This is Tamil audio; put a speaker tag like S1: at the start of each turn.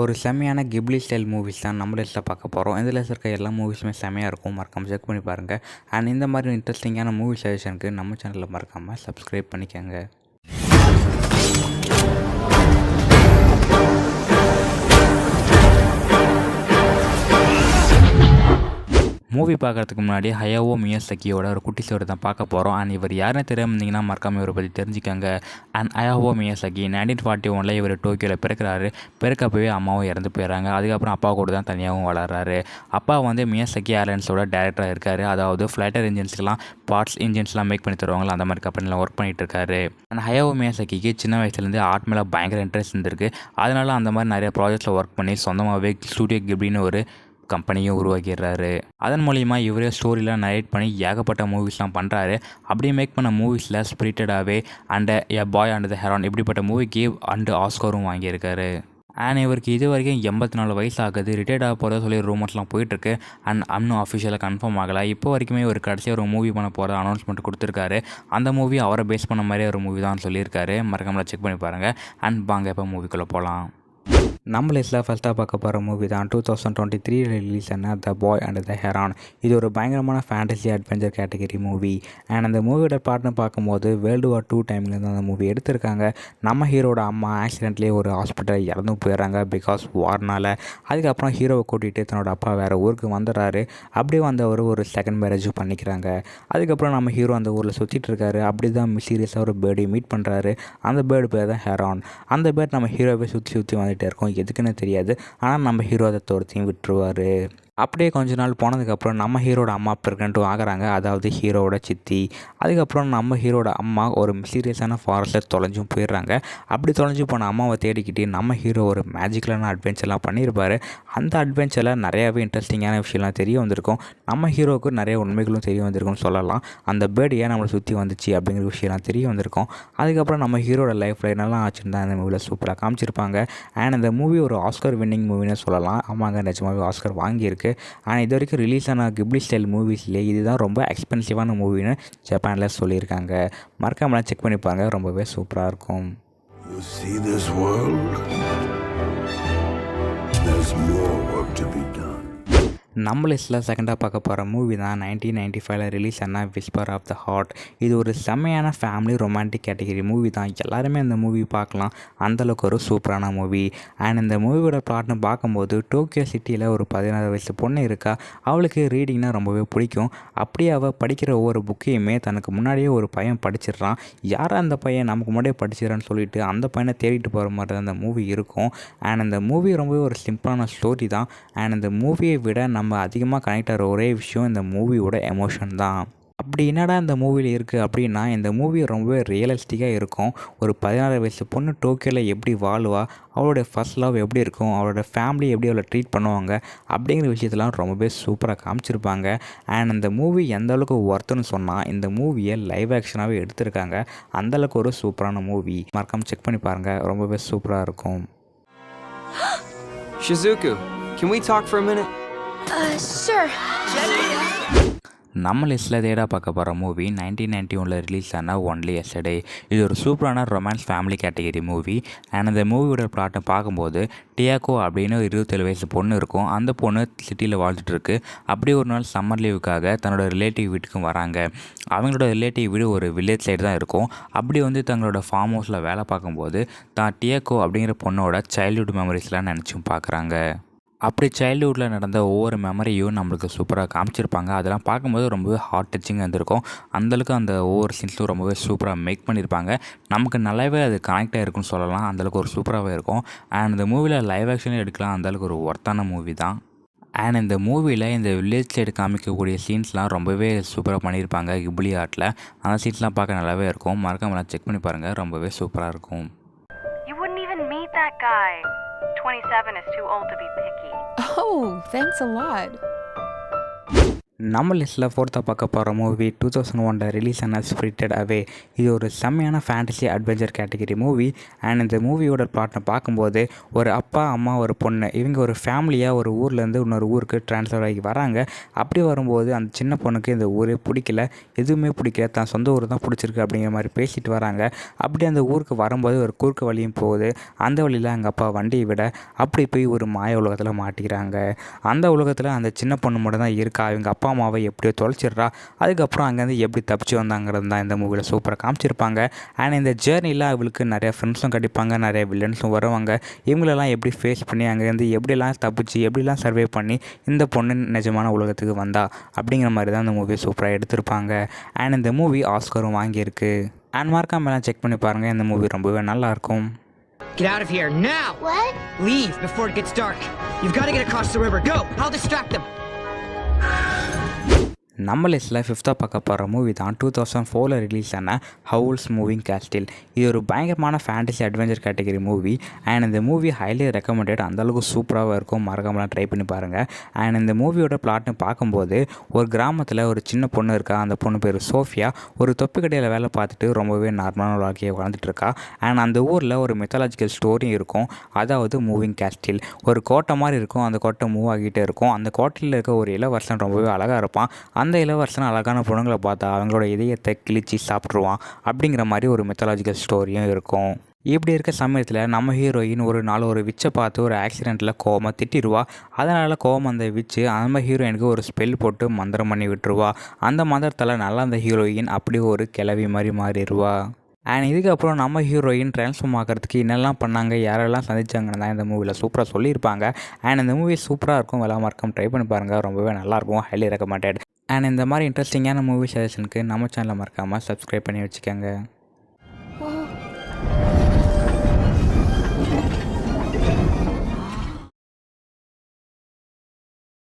S1: ஒரு செம்மையான கிப்லி ஸ்டைல் மூவிஸ் தான் நம்ம லிஸ்ட்டில் பார்க்க போகிறோம். இந்த லிஸ்ட்டில் இருக்க எல்லா மூவிஸுமே செம்மையாக இருக்கும். மறக்காமல் செக் பண்ணி பாருங்கள். அண்ட் இந்த மாதிரி இன்ட்ரெஸ்டிங்கான மூவி சஜஷனுக்கு நம்ம சேனலில் மறக்காமல் சப்ஸ்கிரைப் பண்ணிக்கோங்க. மூவி பார்க்குறதுக்கு முன்னாடி ஹயாவோ மியாசாகியோட ஒரு குட்டி ஸ்டோரி தான் பார்க்க போகிறோம். அண்ட் இவர் யாருன்னு தெரியாமல் இருந்தீங்கன்னா மறக்காமல் இவரை பற்றி தெரிஞ்சுக்கோங்க. அண்ட் ஹயாவோ மியாசாகி 1941 இவர் டோக்கியோவில் பிறக்கிறாரு. பிறக்கப்பவே அம்மாவும் இறந்து போயிடறாங்க. அதுக்கப்புறம் அப்பா கூட தான் தனியாகவும் வளர்கிறாரு. அப்பா வந்து மியாசாகி ஏர்லைன்ஸோட டேரக்டராக இருக்கார். அதாவது ஃப்ளைட்டர் இன்ஜின்ஸ்லாம் இன்ஜின்ஸ்லாம் மேக் பண்ணி தருவாங்களா அந்த மாதிரி கம்பெனியில் ஒர்க் பண்ணிகிட்டு இருக்காரு. அண்ட் ஹயாவோ மியாசாகிக்கு சின்ன வயசுலேருந்து ஆர்ட் மேலே பயங்கர இன்ட்ரெஸ்ட் இருந்திருக்கு. அதனால அந்த மாதிரி நிறைய ப்ராஜெக்ட்ஸில் ஒர்க் பண்ணி சொந்தமாகவே ஸ்டூடியோ கிப்லின்னு ஒரு கம்பெனியும் உருவாக்கிடுறாரு. அதன் மூலிமா இவரே ஸ்டோரிலாம் நரேட் பண்ணி ஏகப்பட்ட மூவிஸ்லாம் பண்ணுறாரு. அப்படி மேக் பண்ண மூவிஸில் ஸ்பிரிட்டடாகவே and a boy and the heron இப்படிப்பட்ட மூவிக்கு அண்ட் ஆஸ்காரும் வாங்கியிருக்காரு. அண்ட் இவருக்கு இது வரைக்கும் 84 வயசு ஆகுது. ரிட்டையர்ட் ஆக போகிறதா சொல்லி ரூமர்ஸ்லாம் போயிட்டுருக்கு. அண்ட் இன்னும் அஃபிஷியலாக கன்ஃபார்ம் ஆகலை. இப்போ வரைக்குமே ஒரு கடைசியாக ஒரு மூவி பண்ண போகிறத அனௌன்ஸ்மெண்ட் கொடுத்துருக்காரு. அந்த மூவி அவரை பேஸ் பண்ண மாதிரி ஒரு மூவி தான் சொல்லியிருக்காரு. மறக்காமல் செக் பண்ணி பாருங்கள். அண்ட் வாங்க இப்போ மூவிக்குள்ளே போகலாம். நம்ம லிஸ்ட்டில் ஃபஸ்ட்டாக பார்க்க போகிற மூவி தான் 2023 ரிலீஸ் ஆன த பாய் அண்ட் த ஹெரான். இது ஒரு பயங்கரமான fantasy adventure category movie. And அந்த மூவியோட பார்ட்னு பார்க்கும்போது World War II டைம்லேருந்து அந்த மூவி எடுத்திருக்காங்க. நம்ம ஹீரோட அம்மா ஆக்சிடென்ட்லேயே ஒரு ஹாஸ்பிட்டல் இறந்து போயிடுறாங்க பிகாஸ் வார்னால். அதுக்கப்புறம் ஹீரோவை கூட்டிகிட்டு தன்னோட அப்பா வேறு ஊருக்கு வந்துடுறாரு. அப்படியே வந்தவர் ஒரு செகண்ட் மேரேஜும் பண்ணிக்கிறாங்க. அதுக்கப்புறம் நம்ம ஹீரோ அந்த ஊரில் சுற்றிட்டு இருக்காரு. அப்படி தான் மிஸ்டீரியஸாக ஒரு பேர்டை மீட் பண்ணுறாரு. அந்த பேர்டு பேர் தான் ஹெரான். அந்த பேர்ட் நம்ம ஹீரோவை சுற்றி வந்துகிட்டே இருக்கோம். எதுக்குன்னு தெரியாது. ஆனால் நம்ம ஹீரோ அதை தோர்த்தையும் விட்டுருவார். அப்படியே கொஞ்ச நாள் போனதுக்கப்புறம் நம்ம ஹீரோட அம்மா ப்ரெக்னெண்ட்டும் ஆகிறாங்க. அதாவது ஹீரோவோட சித்தி. அதுக்கப்புறம் நம்ம ஹீரோட அம்மா ஒரு மிஸ்டீரியஸான ஃபாரஸ்ட்டில் தொலைஞ்சும் போயிடுறாங்க. அப்படி தொலைஞ்சு போன அம்மாவை தேடிக்கிட்டு நம்ம ஹீரோ ஒரு மேஜிக்கலான அட்வென்ச்சர்லாம் பண்ணியிருப்பார். அந்த அட்வென்ச்சரில் நிறையாவே இன்ட்ரெஸ்டிங்கான விஷயம்லாம் தெரிய வந்திருக்கும். நம்ம ஹீரோவுக்கு நிறைய உண்மைகளும் தெரிய வந்திருக்கும்னு சொல்லலாம். அந்த பேர்டு ஏன் நம்மளை சுற்றி வந்துச்சு அப்படிங்கிற விஷயம்லாம் தெரிய வந்திருக்கும். அதுக்கப்புறம் நம்ம ஹீரோட லைஃப்பில் என்னெல்லாம் ஆச்சுன்னு தான் இந்த மூவியில் சூப்பராக காமிச்சிருப்பாங்க. அண்ட் இந்த மூவி ஒரு ஆஸ்கர் வின்னிங் மூவின்னு சொல்லலாம். ஆமாங்க, நிஜமாவே ஆஸ்கர் வாங்கியிருக்கு. ஆனால் இது வரைக்கும் ரிலீஸ் ஆன கிப்லி ஸ்டைல் மூவிஸ்லேயே இதுதான் ரொம்ப எக்ஸ்பென்சிவான மூவின்னு ஜப்பானில் சொல்லியிருக்காங்க. மறக்காமலாம் செக் பண்ணி பாருங்கள், ரொம்பவே சூப்பராக இருக்கும். நம்ம லிஸ்ட்டில் செகண்டாக பார்க்க போகிற மூவி தான் 1995 ரிலீஸ் ஆன விஸ்பர் ஆஃப் த ஹார்ட். இது ஒரு செம்மையான ஃபேமிலி ரொமான்டிக் கேட்டகரி மூவி தான். எல்லாருமே இந்த மூவி பார்க்கலாம். அந்தளவுக்கு ஒரு சூப்பரான மூவி. அண்ட் இந்த மூவியோட பிளாட்னு பார்க்கும்போது டோக்கியோ சிட்டியில் ஒரு 16 வயசு பொண்ணு இருக்கா. அவளுக்கு ரீடிங்னா ரொம்பவே பிடிக்கும். அப்படியே அவள் படிக்கிற ஒவ்வொரு புக்கையுமே தனக்கு முன்னாடியே ஒரு பையன் படிச்சிடுறான். யார் அந்த பையன் நமக்கு முன்னாடியே படிச்சிடறான்னு சொல்லிட்டு அந்த பையனை தேடிட்டு போகிற மாதிரி தான் அந்த மூவி இருக்கும். அண்ட் இந்த மூவி ரொம்பவே ஒரு சிம்பிளான ஸ்டோரி தான். அண்ட் இந்த மூவியை விட நம்ம அதிகமாக கனெக்ட் ஆகிற ஒரே விஷயம் இந்த மூவியோட எமோஷன் தான். அப்படி என்னடா இந்த மூவியில் இருக்குது அப்படின்னா, இந்த மூவி ரொம்பவே ரியலிஸ்டிக்காக இருக்கும். ஒரு 16 வயசு பொண்ணு டோக்கியோவில் எப்படி வாழ்வா, அவளுடைய ஃபர்ஸ்ட் லவ் எப்படி இருக்கும், அவளோட ஃபேமிலி எப்படி அவளை ட்ரீட் பண்ணுவாங்க அப்படிங்கிற விஷயத்தெல்லாம் ரொம்பவே சூப்பராக காமிச்சிருப்பாங்க. அண்ட் இந்த மூவி எந்த அளவுக்கு ஒர்த்துன்னு சொன்னால், இந்த மூவியை லைவ் ஆக்ஷனாகவே எடுத்திருக்காங்க. அந்தளவுக்கு ஒரு சூப்பரான மூவி. மறக்காமல் செக் பண்ணி பாருங்கள், ரொம்பவே சூப்பராக இருக்கும்.
S2: Shizuku, can we talk for a minute?
S3: Sure.
S1: நம்ம லிஸ்ட்டில் தேடாக பார்க்க போகிற மூவி 1991 ரிலீஸ் ஆன ஒன்லி எஸ்டர்டே. இது ஒரு சூப்பரான romance family category movie. And அந்த மூவியோட பிளாட்டை பார்க்கும்போது டியாக்கோ அப்படின்னு ஒரு 27 வயசு பொண்ணு இருக்கும். அந்த பொண்ணு சிட்டியில் வாழ்ந்துட்டுருக்கு. அப்படியே ஒரு நாள் சம்மர் லீவுக்காக தன்னோட ரிலேட்டிவ் வீட்டுக்கும் வராங்க. அவங்களோட ரிலேட்டிவ் வீடு ஒரு வில்லேஜ் சைடு தான் இருக்கும். அப்படி வந்து தங்களோட ஃபார்ம் ஹவுஸில் வேலை பார்க்கும்போது தான் டியாக்கோ அப்படிங்கிற பொண்ணோட சைல்ட்ஹுட் மெமரிஸ்லாம் நினச்சும் பார்க்குறாங்க. அப்படி சைல்டுஹுட்டில் நடந்த ஒவ்வொரு மெமரியும் நம்மளுக்கு சூப்பராக காமிச்சிருப்பாங்க. அதெல்லாம் பார்க்கும்போது ரொம்பவே ஹார்ட் டச்சிங்காக இருந்திருக்கும். அந்தளவுக்கு அந்த ஒவ்வொரு சீன்ஸும் ரொம்பவே சூப்பராக மேக் பண்ணியிருப்பாங்க. நமக்கு நல்லாவே அது கனெக்ட் ஆகிருக்குன்னு சொல்லலாம். அந்தளவுக்கு ஒரு சூப்பராகவே இருக்கும். அண்ட் இந்த மூவியில் லைவ் ஆக்ஷனே எடுக்கலாம். அந்தளவுக்கு ஒரு ஒர்த்தான மூவி தான். அண்ட் இந்த மூவியில் இந்த வில்லேஜ் சைடு காமிக்கக்கூடிய சீன்ஸ்லாம் ரொம்பவே சூப்பராக பண்ணியிருப்பாங்க கிப்லி ஆர்ட்டில். அந்த சீன்ஸ்லாம் பார்க்க நல்லாவே இருக்கும். மறக்காமலாம் செக் பண்ணி பாருங்கள், ரொம்பவே சூப்பராக இருக்கும்.
S4: You wouldn't even meet that guy. 27 is too old to be picky.
S3: Oh, thanks a lot.
S1: நம்ம லிஸ்ட்டில் ஃபோர்த்தாக பார்க்க போகிற மூவி 2001 ரிலீஸ் ஆன ஸ்பிரிட்டட் அவே. இது ஒரு செம்மையான fantasy adventure category movie. And இந்த மூவியோட பிளாட்னை பார்க்கும்போது ஒரு அப்பா அம்மா ஒரு பொண்ணு இவங்க ஒரு ஃபேமிலியாக ஒரு ஊர்லேருந்து இன்னொரு ஊருக்கு ட்ரான்ஸ்ஃபர் ஆகி வராங்க. அப்படி வரும்போது அந்த சின்ன பொண்ணுக்கு இந்த ஊரே பிடிக்கல, எதுவுமே பிடிக்கல, தான் சொந்த ஊர் தான் பிடிச்சிருக்கு அப்படிங்கிற மாதிரி பேசிட்டு வராங்க. அப்படி அந்த ஊருக்கு வரும்போது ஒரு குறுக்கு வழியும் போகுது. அந்த வழியில் எங்கள் அப்பா வண்டியை விட அப்படி போய் ஒரு மாய உலகத்தில் மாட்டிக்கிறாங்க. அந்த உலகத்தில் அந்த சின்ன பொண்ணு மட்டும் தான் இருக்கா. இவங்க அப்பா அம்மாவை எப்படியோ தொலைச்சிட்றா. அதுக்கப்புறம் அங்கேருந்து எப்படி தப்பிச்சு வந்தாங்கிறது தான் இந்த மூவியில் சூப்பராக காமிச்சிருப்பாங்க. அண்ட் இந்த ஜேர்னியில் அவளுக்கு நிறைய ஃப்ரெண்ட்ஸும் கிடைப்பாங்க, நிறைய வில்லன்ஸும் வருவாங்க. இவங்களெல்லாம் எப்படி ஃபேஸ் பண்ணி அங்கேருந்து எப்படிலாம் தப்பிச்சு எப்படிலாம் சர்வே பண்ணி இந்த பொண்ணு நிஜமான உலகத்துக்கு வந்தா அப்படிங்கிற மாதிரி தான் இந்த மூவி சூப்பராக எடுத்திருப்பாங்க. அண்ட் இந்த மூவி ஆஸ்கரும் வாங்கியிருக்கு. அண்ட் மறக்காமலாம் செக் பண்ணி பாருங்கள், இந்த மூவி ரொம்பவே நல்லாயிருக்கும்.
S3: Get out of here now!
S4: What?
S3: Leave before it gets dark. You've got to get across the river. Go! I'll distract them.
S1: நம்ம லிஸ்ட்டில் ஃபிஃப்த்தாக பார்க்க போகிற மூவி தான் 2004 ரிலீஸ் ஆன ஹவுல்ஸ் மூவிங் கேஸ்டில். இது ஒரு பயங்கரமான fantasy adventure category movie. And இந்த மூவி ஹைலி ரெக்கமெண்டட், அந்தளவுக்கு சூப்பராக இருக்கும், மறக்காமலாம் ட்ரை பண்ணி பாருங்கள். அண்ட் இந்த மூவியோட பிளாட்னு பார்க்கும்போது ஒரு கிராமத்தில் ஒரு சின்ன பொண்ணு இருக்கா. அந்த பொண்ணு பேர் சோஃபியா. ஒரு தொப்பி கடையில் வேலை பார்த்துட்டு ரொம்பவே நார்மலான வாழ்க்கையை வாழ்ந்துட்டுருக்கா. அண்ட் அந்த ஊரில் ஒரு மித்தாலஜிக்கல் ஸ்டோரியும் இருக்கும், அதாவது மூவிங் கேஸ்டில். ஒரு கோட்டை மாதிரி இருக்கும், அந்த கோட்டை மூவ் ஆகிட்டே இருக்கும். அந்த கோட்டையில் இருக்க ஒரு இளவரசன் ரொம்பவே அழகாக இருப்பான். அந்த இளவரசன் அழகான பொண்ணுங்களை பார்த்தா அவங்களோட இதயத்தை கிழிச்சி சாப்பிட்ருவான் அப்படிங்கிற மாதிரி ஒரு மித்தாலஜிக்கல் ஸ்டோரியும் இருக்கும். இப்படி இருக்க சமயத்தில் நம்ம ஹீரோயின் ஒரு நாள் ஒரு விச்சை பார்த்து ஒரு ஆக்சிடெண்ட்டில் கோவமாக திட்டிடுவா. அதனால் கோவம் அந்த விச்சு நம்ம ஹீரோயினுக்கு ஒரு ஸ்பெல் போட்டு மந்திரம் பண்ணி விட்டுருவா. அந்த மந்திரத்தால் நல்லா அந்த ஹீரோயின் அப்படி ஒரு கிளவி மாதிரி மாறிடுவா. அண்ட் இதுக்கப்புறம் நம்ம ஹீரோயின் ட்ரான்ஸ்ஃபார்ம் ஆகிறதுக்கு என்னெல்லாம் பண்ணாங்க, யாரெல்லாம் சந்திச்சாங்கன்னு தான் இந்த மூவியில் சூப்பராக சொல்லியிருப்பாங்க. அண்ட் இந்த மூவி சூப்பராக இருக்கும், வெள்ளா மறக்காம ட்ரை பண்ணி பாருங்கள், ரொம்பவே நல்லாயிருக்கும், ஹைலி ரெக்கமெண்டட். அண்ட் இந்த மாதிரி இன்ட்ரெஸ்டிங்கான மூவி சஜஷனுக்கு நம்ம சேனலை மறக்காமல் சப்ஸ்கிரைப் பண்ணி வச்சுக்கோங்க.